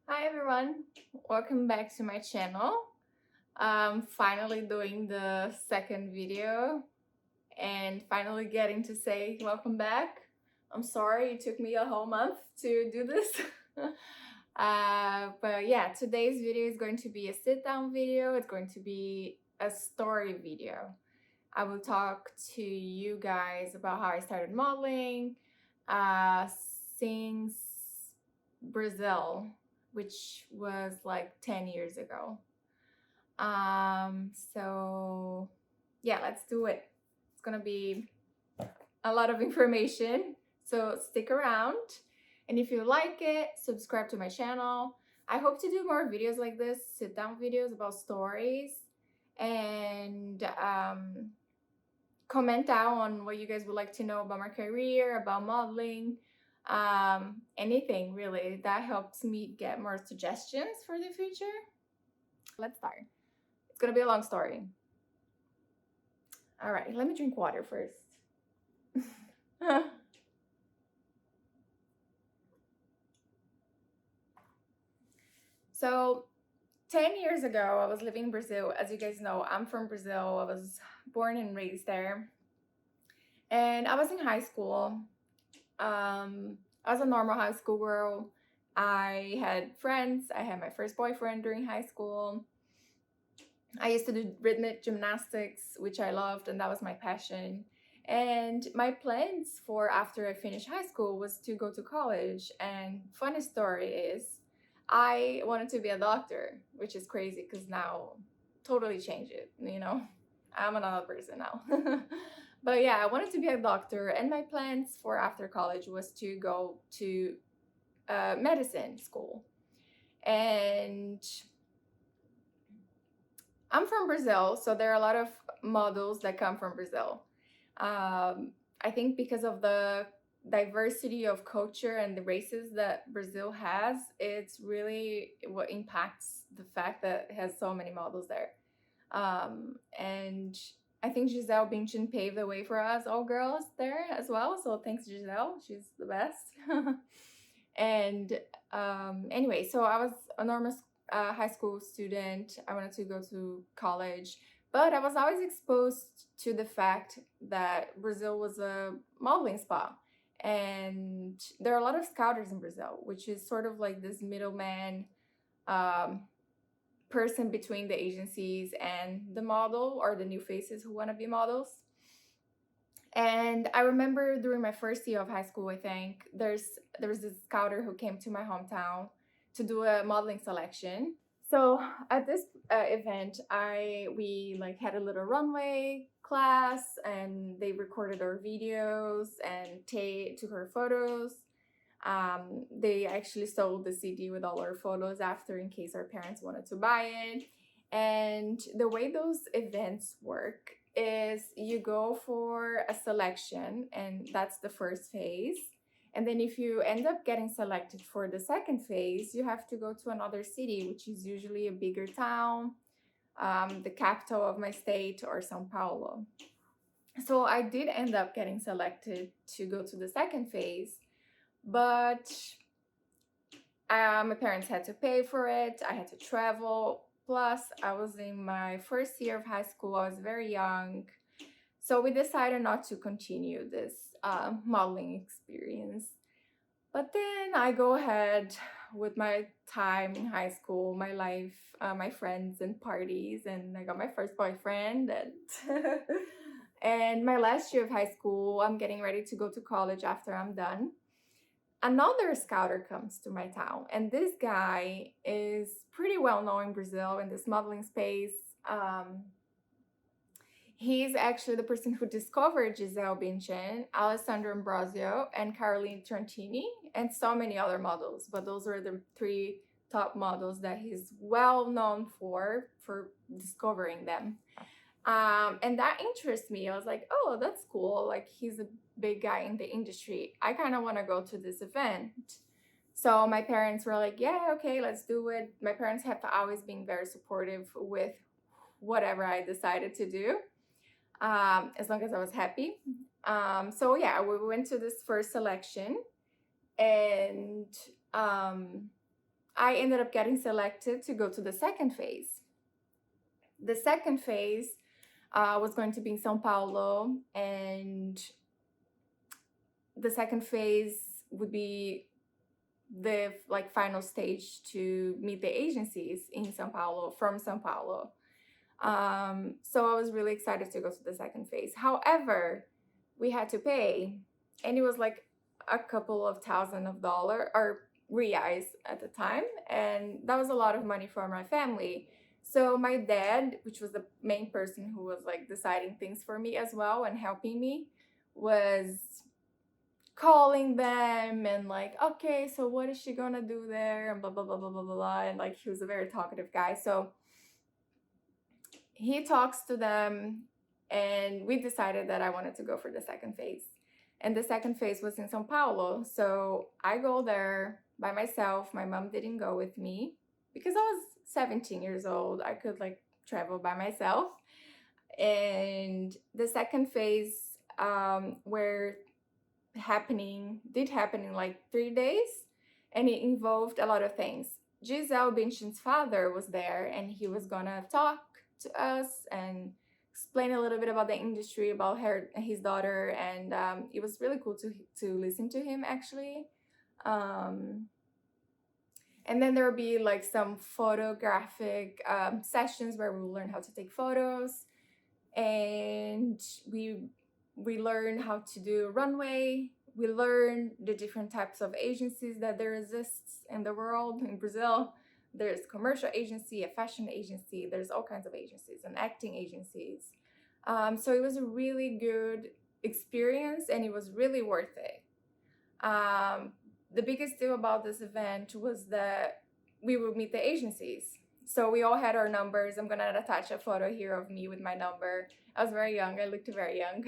Hi everyone, welcome back to my channel. I'm finally doing the second video and finally getting to say welcome back. I'm sorry it took me a whole month to do this. But yeah, today's video is going to be a sit down video. It's going to be a story video. I will talk to you guys about how I started modeling uh, since Brazil, which was like 10 years ago. So yeah, let's do it. It's gonna be a lot of information, so stick around. And if you like it, subscribe to my channel. I hope to do more videos like this, sit down videos about stories, and comment down on what you guys would like to know about my career, about modeling, anything really. That helps me get more suggestions for the future. Let's start. It's gonna be a long story. All right, let me drink water first. So 10 years ago, I was living in Brazil. As you guys know, I'm from Brazil. I was born and raised there. And I was in high school. I was a normal high school girl. I had friends. I had my first boyfriend during high school. I used to do rhythmic gymnastics, which I loved, and that was my passion. And my plans for after I finished high school was to go to college. And funny story is, I wanted to be a doctor, which is crazy because now totally changed it, I'm another person now. But yeah, I wanted to be a doctor, and my plans for after college was to go to medicine school. And I'm from Brazil, so there are a lot of models that come from Brazil. I think because of the diversity of culture and the races that Brazil has, it's really what impacts the fact that it has so many models there. And I think Giselle Bündchen paved the way for us all girls there as well. So thanks, Giselle. She's the best. And anyway, so I was a normal high school student. I wanted to go to college, but I was always exposed to the fact that Brazil was a modeling spot. And there are a lot of scouters in Brazil, which is sort of like this middleman um, person between the agencies and the model or the new faces who want to be models. And I remember during my first year of high school, I think there was this scouter who came to my hometown to do a modeling selection. So at this event, we like had a little runway class, and they recorded our videos and took our photos. They actually sold the CD with all our photos after, in case our parents wanted to buy it. And the way those events work is you go for a selection, and that's the first phase. And then if you end up getting selected for the second phase, you have to go to another city, which is usually a bigger town, the capital of my state, or Sao Paulo. So I did end up getting selected to go to the second phase, but my parents had to pay for it. I had to travel. Plus, I was in my first year of high school. I was very young. So we decided not to continue this modeling experience. But then I go ahead with my time in high school, my life, my friends and parties, and I got my first boyfriend. And my last year of high school, I'm getting ready to go to college after I'm done. Another scouter comes to my town, and this guy is pretty well known in Brazil in this modeling space. He's actually the person who discovered Giselle Bündchen, Alessandra Ambrosio, and Caroline Trantini, and so many other models. But those are the three top models that he's well known for discovering them. And that interests me. I was like, oh, that's cool. Like, he's a big guy in the industry. I kind of want to go to this event. So my parents were like, yeah, okay, let's do it. My parents have always been very supportive with whatever I decided to do, as long as I was happy. So yeah, we went to this first selection, and I ended up getting selected to go to the second phase. The second phase was going to be in Sao Paulo, and the second phase would be the like final stage to meet the agencies in Sao Paulo, from Sao Paulo. So I was really excited to go to the second phase. However, we had to pay, and it was like a couple of $1,000 or reais at the time, and that was a lot of money for my family. So my dad, which was the main person who was like deciding things for me as well and helping me, was calling them and like, okay, so what is she gonna do there, and blah blah blah blah blah blah. And like, he was a very talkative guy, so he talks to them, and we decided that I wanted to go for the second phase. And the second phase was in Sao Paulo. So I go there by myself. My mom didn't go with me because I was 17 years old. I could like travel by myself. And the second phase where did happen in like 3 days, and it involved a lot of things. Giselle Bündchen's father was there, and he was gonna talk to us and explain a little bit about the industry, about his daughter, and it was really cool to listen to him actually. And then there will be like some photographic sessions where we'll learn how to take photos, and we learn how to do runway. We learn the different types of agencies that there exists in the world. In Brazil, there's commercial agency, a fashion agency, there's all kinds of agencies, and acting agencies. So it was a really good experience, and it was really worth it. The biggest deal about this event was that we would meet the agencies. So we all had our numbers. I'm gonna attach a photo here of me with my number. I was very young. I looked very young.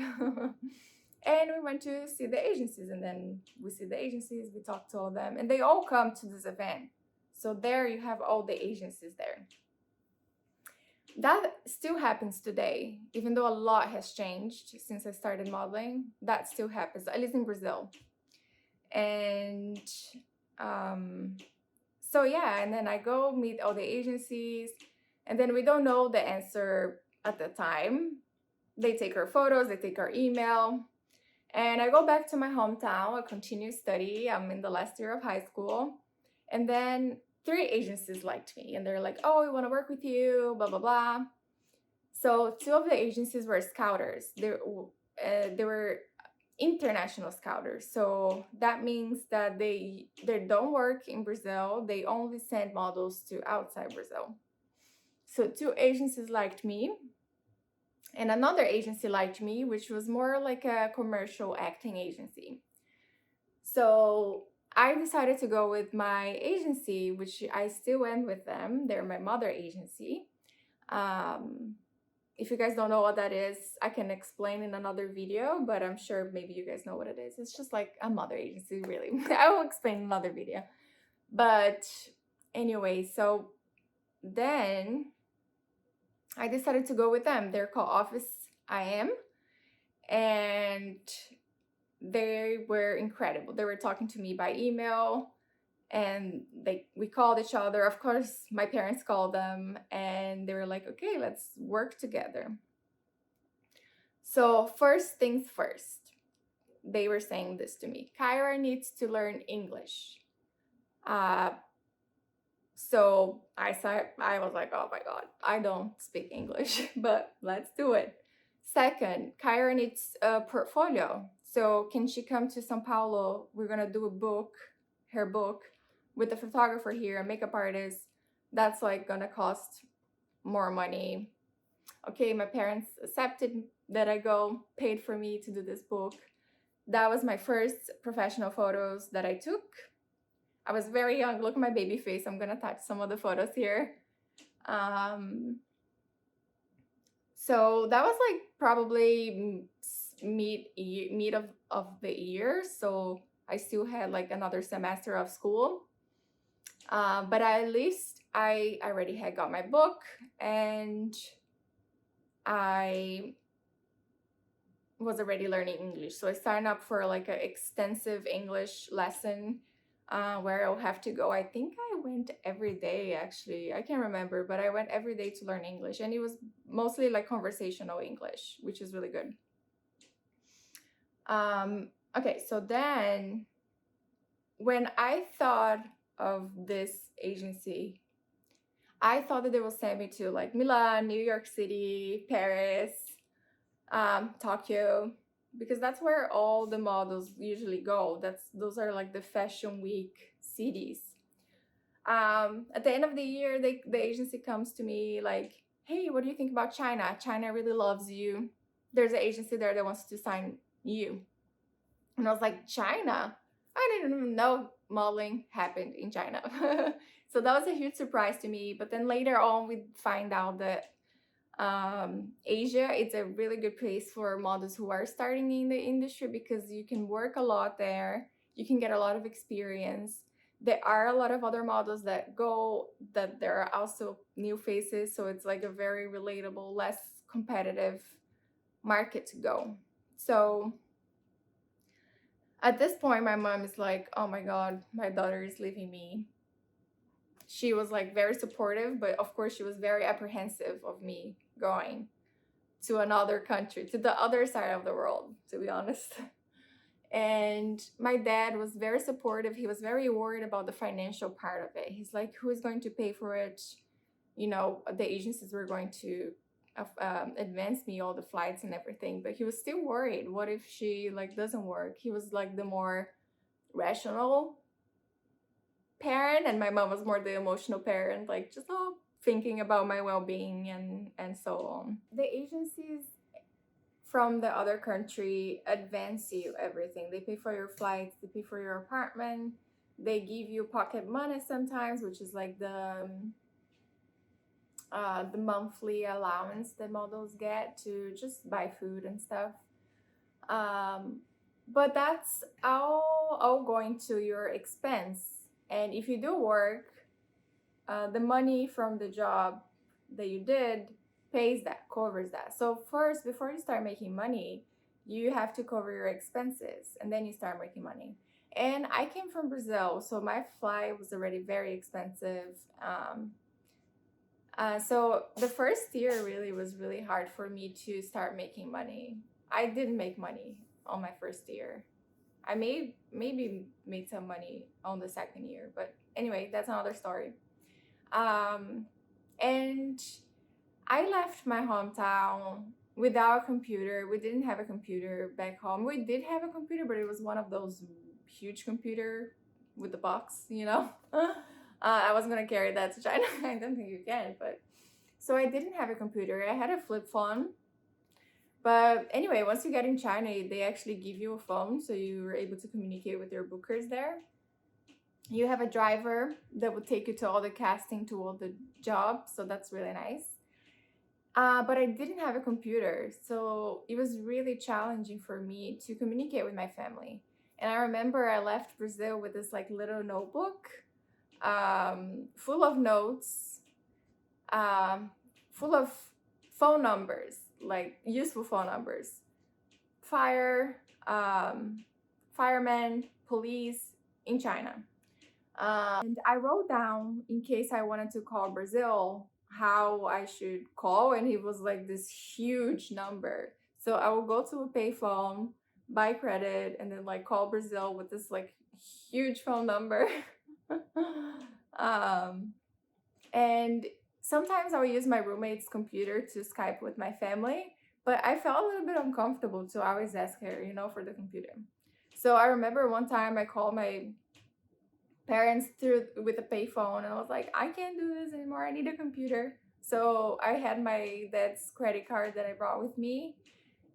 And we went to see the agencies, and then we see the agencies, we talk to all of them, and they all come to this event. So there you have all the agencies there. That still happens today, even though a lot has changed since I started modeling. That still happens, at least in Brazil. And so yeah, and then I go meet all the agencies, and then we don't know the answer at the time. They take our photos, they take our email, and I go back to my hometown. I continue study. I'm in the last year of high school, and then 3 agencies liked me, and they're like, oh, we want to work with you, blah blah blah. So 2 of the agencies were scouters. They were international scouters. So that means that they don't work in Brazil. They only send models to outside Brazil. So 2 agencies liked me, and another agency liked me, which was more like a commercial acting agency. So I decided to go with my agency, which I still am with them. They're my mother agency. If you guys don't know what that is, I can explain in another video, but I'm sure maybe you guys know what it is. It's just like a mother agency, really. I will explain in another video. But anyway, so then I decided to go with them. They're called Office IM, and they were incredible. They were talking to me by email, and we called each other. Of course, my parents called them, and they were like, okay, let's work together. So first things first, they were saying this to me: Kaira needs to learn English. So I was like, oh my god, I don't speak English, but let's do it. Second, Kaira needs a portfolio. So can she come to Sao Paulo? We're gonna do her book, with a photographer here, a makeup artist. That's like gonna cost more money. Okay, my parents accepted that I go, paid for me to do this book. That was my first professional photos that I took. I was very young. Look at my baby face. I'm gonna attach some of the photos here. So that was like probably mid of the year. So I still had like another semester of school. But at least I already had got my book, and I was already learning English. So I signed up for like an extensive English lesson where I'll have to go. I think I went every day actually. I can't remember, but I went every day to learn English, and it was mostly like conversational English, which is really good. Okay, so then when I thought of this agency, I thought that they will send me to like Milan, New York City, Paris, Tokyo, because that's where all the models usually go. Those are like the fashion week cities. At the end of the year, the agency comes to me like, "Hey, what do you think about China? China really loves you. There's an agency there that wants to sign you." And I was like, "China? I didn't even know modeling happened in China." So that was a huge surprise to me. But then later on, we find out that Asia, it's a really good place for models who are starting in the industry because you can work a lot there. You can get a lot of experience. There are a lot of other models that there are also new faces. So it's like a very relatable, less competitive market to go. So at this point, my mom is like, "Oh my God, my daughter is leaving me." She was like very supportive, but of course, she was very apprehensive of me going to another country, to the other side of the world, to be honest. And my dad was very supportive. He was very worried about the financial part of it. He's like, "Who is going to pay for it? You know, the agencies were going to advance me all the flights and everything." But he was still worried. What if she like doesn't work? He was like the more rational parent, and my mom was more the emotional parent, like just all thinking about my well-being and so on. The agencies from the other country advance you everything. They pay for your flights, they pay for your apartment, they give you pocket money sometimes, which is like the monthly allowance that models get to just buy food and stuff. But that's all going to your expense. And if you do work, the money from the job that you did pays that, covers that. So first, before you start making money, you have to cover your expenses, and then you start making money. And I came from Brazil, so my flight was already very expensive. So the first year really was really hard for me to start making money. I didn't make money on my first year. I maybe made some money on the second year, but anyway, that's another story. And I left my hometown without a computer. We didn't have a computer back home. We did have a computer, but it was one of those huge computer with the box, you know. I wasn't gonna carry that to China. I don't think you can, but so I didn't have a computer. I had a flip phone. But anyway, once you get in China, they actually give you a phone, so you're able to communicate with your bookers there. You have a driver that will take you to all the casting, to all the jobs, so that's really nice. But I didn't have a computer, so it was really challenging for me to communicate with my family. And I remember I left Brazil with this like little notebook, full of notes, full of phone numbers, like useful phone numbers, fire, firemen, police in China. And I wrote down, in case I wanted to call Brazil, how I should call, and it was like this huge number. So I will go to a payphone, buy credit, and then like call Brazil with this like huge phone number. And sometimes I would use my roommate's computer to Skype with my family, but I felt a little bit uncomfortable to always ask her, for the computer. So I remember one time I called my parents through with a payphone, and I was like, "I can't do this anymore. I need a computer." So I had my dad's credit card that I brought with me,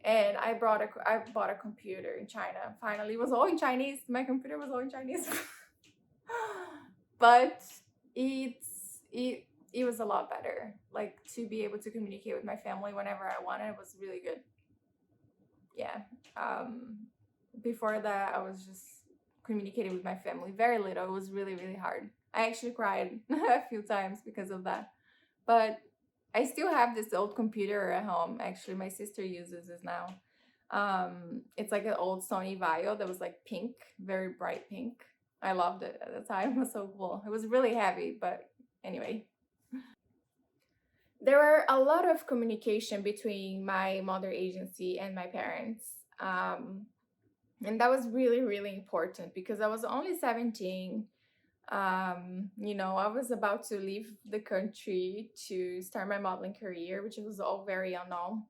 and I bought a computer in China. Finally, it was all in Chinese. My computer was all in Chinese, but it was a lot better. Like to be able to communicate with my family whenever I wanted was really good. Yeah. Before that, I was just communicating with my family very little. It was really, really hard. I actually cried a few times because of that. But I still have this old computer at home. Actually, my sister uses this now. It's like an old Sony Vaio that was like pink, very bright pink. I loved it at the time. It was so cool. It was really heavy, but anyway. There were a lot of communication between my mother agency and my parents. And that was really, really important because I was only 17. I was about to leave the country to start my modeling career, which was all very unknown.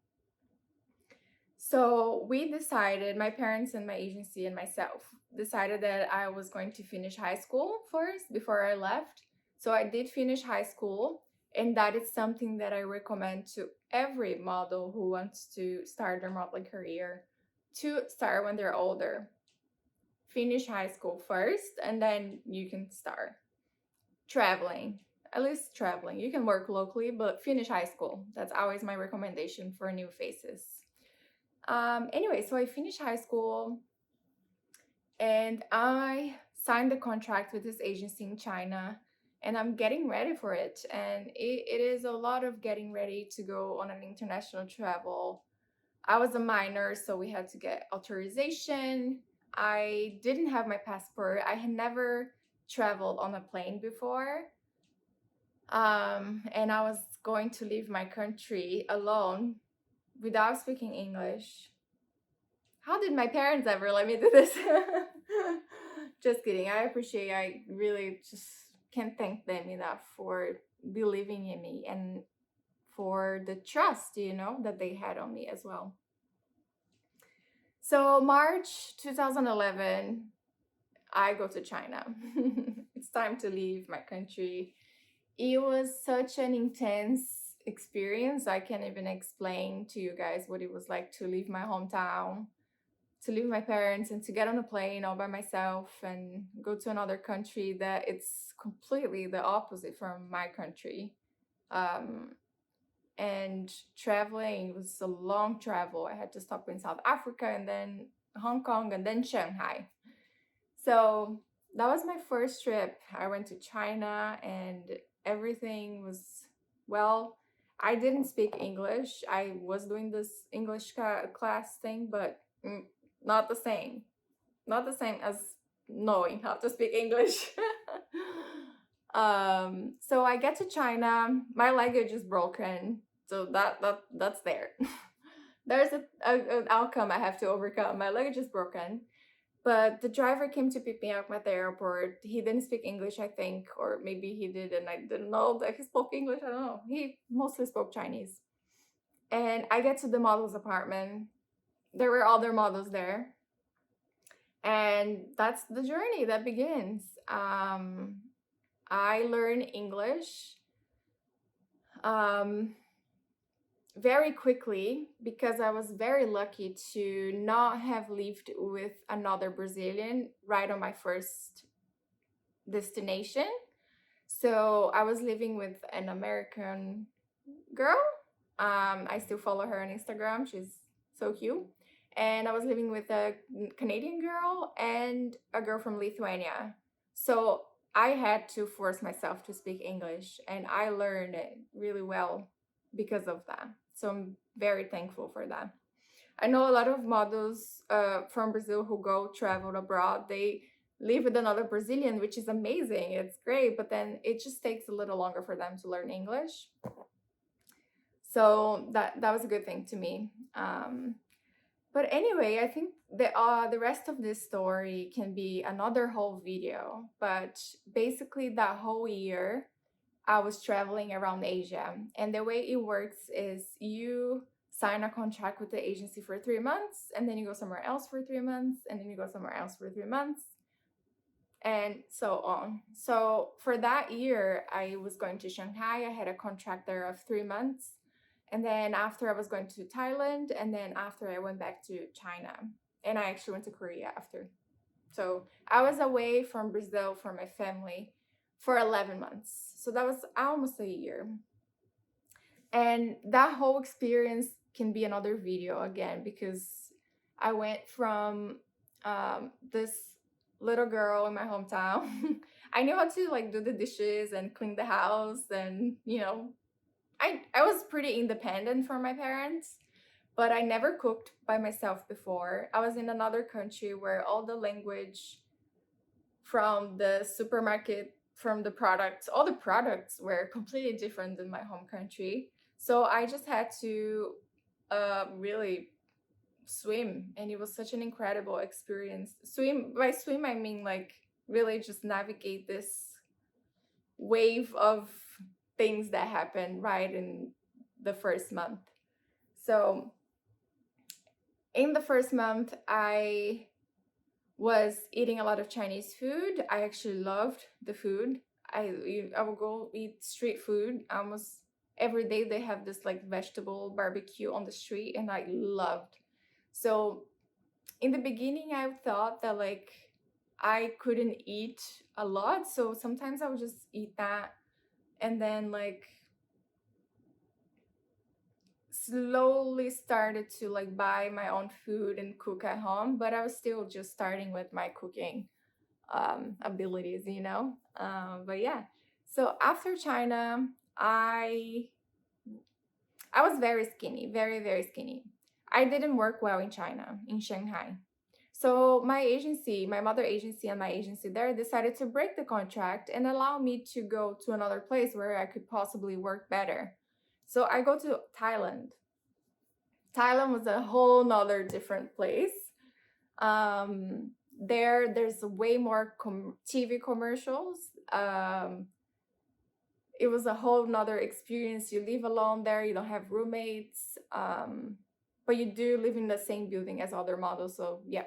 So we decided, my parents and my agency and myself decided that I was going to finish high school first before I left. So I did finish high school, and that is something that I recommend to every model who wants to start their modeling career to start when they're older. Finish high school first, and then you can start traveling. At least traveling. You can work locally, but finish high school. That's always my recommendation for new faces. Anyway, so I finished high school and I signed the contract with this agency in China, and I'm getting ready for it. And it is a lot of getting ready to go on an international travel. I was a minor, so we had to get authorization. I didn't have my passport. I had never traveled on a plane before. And I was going to leave my country alone without speaking English. How did my parents ever let me do this? Just kidding. I really just can't thank them enough for believing in me and for the trust, that they had on me as well. So March 2011, I go to China. It's time to leave my country. It was such an intense experience. I can't even explain to you guys what it was like to leave my hometown, to leave my parents, and to get on a plane all by myself and go to another country that it's completely the opposite from my country. And traveling was a long travel. I had to stop in South Africa and then Hong Kong and then Shanghai. So that was my first trip. I went to China and everything was, well, I didn't speak English. I was doing this English class thing, but not the same. Not the same as knowing how to speak English. So I get to China. My luggage is broken. So that's there. There's an outcome I have to overcome. My luggage is broken. But the driver came to pick me up at the airport. He didn't speak English, I think, or maybe he did, and I didn't know that he spoke English. I don't know. He mostly spoke Chinese. And I get to the model's apartment. There were other models there. And that's the journey that begins. I learned English very quickly because I was very lucky to not have lived with another Brazilian right on my first destination. So I was living with an American girl. I still follow her on Instagram. She's so cute. And I was living with a Canadian girl and a girl from Lithuania. So I had to force myself to speak English, and I learned it really well because of that. So I'm very thankful for that. I know a lot of models from Brazil who go travel abroad. They live with another Brazilian, which is amazing. It's great, but then it just takes a little longer for them to learn English. So that was a good thing to me. But anyway, I think the rest of this story can be another whole video. But basically, that whole year, I was traveling around Asia. And the way it works is you sign a contract with the agency for 3 months, and then you go somewhere else for 3 months, and then you go somewhere else for 3 months, and so on. So for that year, I was going to Shanghai. I had a contract there of 3 months. And then after, I was going to Thailand, and then after, I went back to China, and I actually went to Korea after. So I was away from Brazil for my family for 11 months. So that was almost a year. And that whole experience can be another video again, because I went from this little girl in my hometown. I knew how to like do the dishes and clean the house, and I was pretty independent from my parents, but I never cooked by myself before. I was in another country where all the language from the supermarket, from the products. All the products were completely different than my home country. So I just had to really swim, and it was such an incredible experience. Swim, by swim I mean like really just navigate this wave of things that happened right in the first month. So in the first month, I was eating a lot of Chinese food. I actually loved the food. I would go eat street food almost every day. They have this like vegetable barbecue on the street, and I loved. So in the beginning, I thought that like I couldn't eat a lot, so sometimes I would just eat that, and then like slowly started to like buy my own food and cook at home. But I was still just starting with my cooking abilities, you know. But yeah, so after China, I I was very skinny, very very skinny. I didn't work well in China, in Shanghai. So my agency, my mother agency and my agency there decided to break the contract and allow me to go to another place where I could possibly work better. So I go to Thailand. Thailand was a whole nother different place. There's way more TV commercials. It was a whole nother experience. You live alone there, you don't have roommates, but you do live in the same building as other models. So yeah.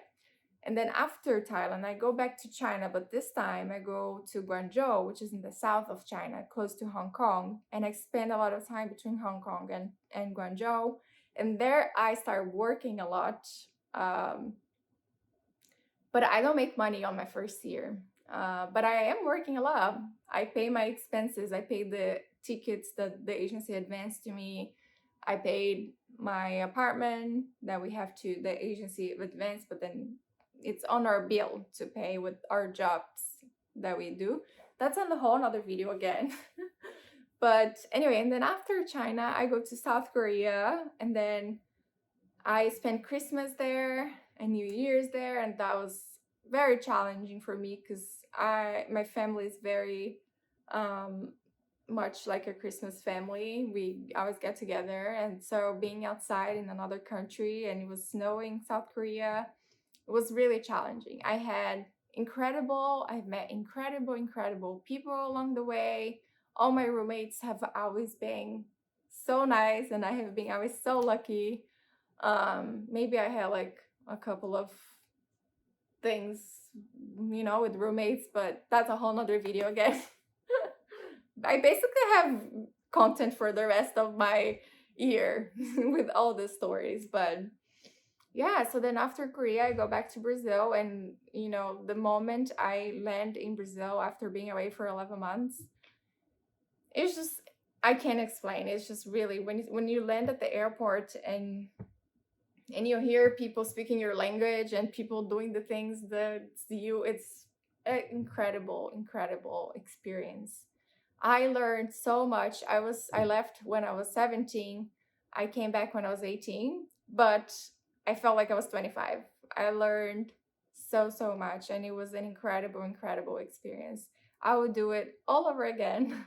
And then after Thailand, I go back to China, but this time I go to Guangzhou, which is in the south of China, close to Hong Kong. And I spend a lot of time between Hong Kong and Guangzhou. And there I start working a lot. Um, but I don't make money on my first year. But I am working a lot. I pay my expenses. I pay the tickets that the agency advanced to me. I paid my apartment that we have to the agency advance, but then it's on our bill to pay with our jobs that we do. That's on the whole another video again. But anyway, and then after China, I go to South Korea, and then I spent Christmas there and New Year's there, and that was very challenging for me because my family is very um much like a Christmas family. We always get together, and so being outside in another country and it was snowing South Korea, it was really challenging. I've met incredible people along the way. All my roommates have always been so nice, and I have been always so lucky. Maybe I had like a couple of things, you know, with roommates, but that's a whole nother video again. I basically have content for the rest of my year with all the stories. But yeah, so then after Korea, I go back to Brazil. And, you know, the moment I land in Brazil after being away for 11 months, it's just, I can't explain. It's just really, when you land at the airport and you hear people speaking your language and people doing the things that you, it's an incredible experience. I learned so much. I left when I was 17. I came back when I was 18, but I felt like I was 25. I learned so much, and it was an incredible experience. I would do it all over again.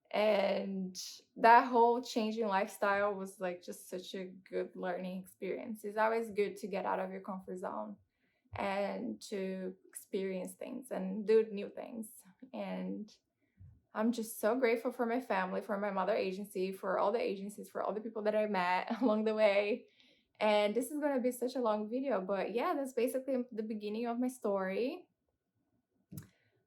And that whole changing lifestyle was like just such a good learning experience. It's always good to get out of your comfort zone and to experience things and do new things. And I'm just so grateful for my family, for my mother agency, for all the agencies, for all the people that I met along the way. And this is going to be such a long video, but yeah, that's basically the beginning of my story.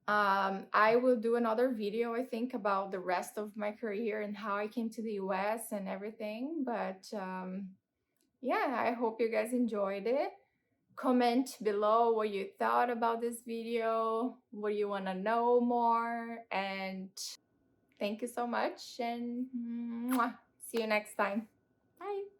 I will do another video, I think, about the rest of my career and how I came to the US and everything. But yeah, I hope you guys enjoyed it. Comment below what you thought about this video, what you want to know more, and thank you so much, and see you next time. Bye.